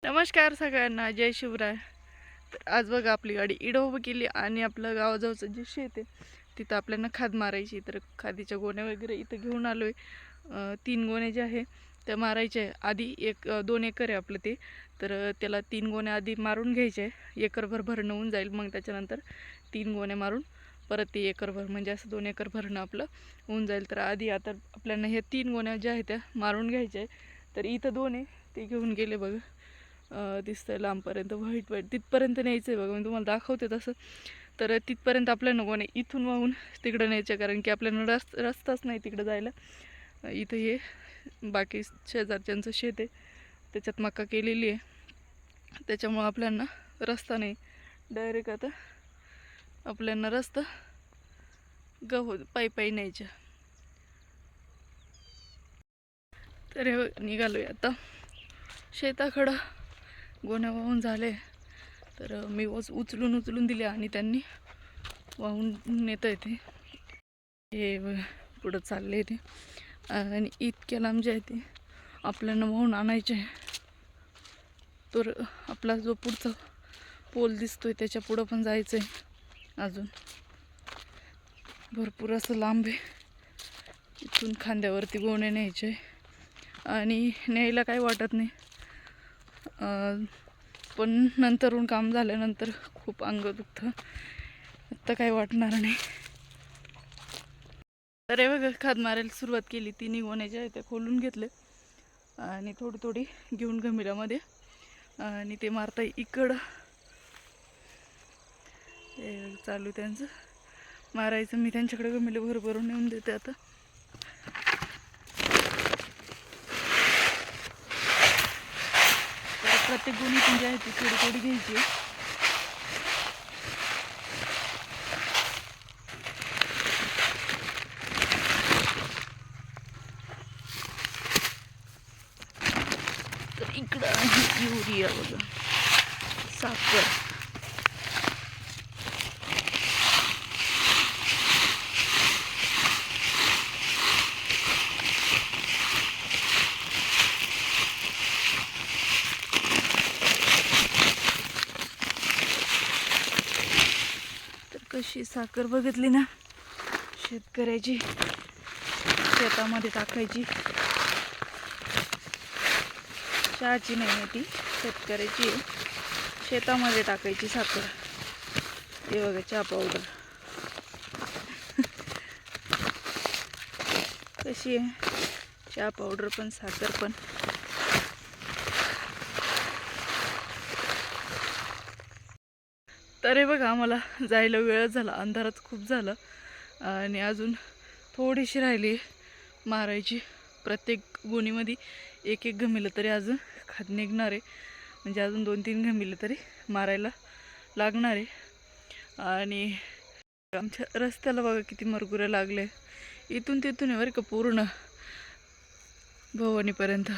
नमस्कार सगळ्यांना, जय शिवराय. तर आज बघा आपली गाडी इडोबा केली आणि आपलं गावाजवळचं जे शेत आहे तिथं आपल्याला खाद मारायची. तर खादीच्या गोण्या वगैरे इथं घेऊन आलो आहे. 3 गोण्या ज्या आहे त्या मारायच्या आहे. आधी 2 एकर आहे आपलं ते, तर त्याला 3 गोण्या आधी मारून घ्यायच्या आहे. एकरभर भरणं होऊन जाईल, मग त्याच्यानंतर 3 गोण्या मारून परत ते एकरभर, म्हणजे असं 2 एकर भरणं आपलं होऊन जाईल. तर आधी आता आपल्याला ह्या 3 गोण्या ज्या आहेत त्या मारून घ्यायच्या आहे. तर इथं 2 आहे ते घेऊन गेले बघा. दिसतंय लांबपर्यंत व्हाईट तिथपर्यंत न्यायचं आहे बघा, मी तुम्हाला दाखवते तसं. तर तिथपर्यंत आपल्याला गोण्या इथून वाहून तिकडं न्यायचं, कारण की आपल्याला रस्ताच नाही तिकडं जायला. इथं हे बाकी शेजारच्यांचं शेत आहे, त्याच्यात मका केलेली आहे, त्याच्यामुळं आपल्याला रस्ता नाही. डायरेक्ट आता आपल्याला रस्ता गहू पायी न्यायच्या. तर हे निघालो आहे आता शेताकडं. गोण्या वाहून झाले, तर मी उचलून दिले आणि त्यांनी वाहून नेता येते. हे पुढं चालले ते, आणि इतक्या लांब जे आहे ते आपल्याला वाहून आणायचे आहे. तर आपला जो पुढचा पोल दिसतोय त्याच्या पुढं पण जायचं आहे. अजून भरपूर असं लांब आहे. इथून खांद्यावरती गोणे न्यायचे आणि न्यायला काही वाटत नाही, पण नंतरून काम झाल्यानंतर खूप अंग दुखतं. आत्ता काही वाटणार नाही. तर हे बघा, खाद मारायला सुरुवात केली. 3 गोण्या ज्या आहेत त्या खोलून घेतले आणि थोडी घेऊन गमिलामध्ये, आणि ते मारता इकडं चालू त्यांचं मारायचं. मी त्यांच्याकडे गमिले भरून नेऊन देते आता. प्रत्येक गोणी पण जी आहे ती थोडी घ्यायची. तर इकडं आहे युरिया बघा, साखर. कशी साखर बघितली ना, शेतकऱ्याची शेतामध्ये टाकायची. चहाची नाही ती, शेतकऱ्याची शेतामध्ये टाकायची साखर. हे बघा, चहा पावडर कशी आहे, चहा पावडर पण साखर पण. तर हे बघा, आम्हाला जायला वेळ झाला, अंधारात खूप झालं आणि अजून थोडीशी राहिली मारायची. प्रत्येक गोणीमध्ये एक गमिलं तरी अजून खाद निघणार आहे, म्हणजे अजून 2-3 गमिलं तरी मारायला लागणार आहे. आणि आमच्या रस्त्याला बघा किती मरगुरे लागले. इथून तिथून आहे बरं का, पूर्ण भवानीपर्यंत.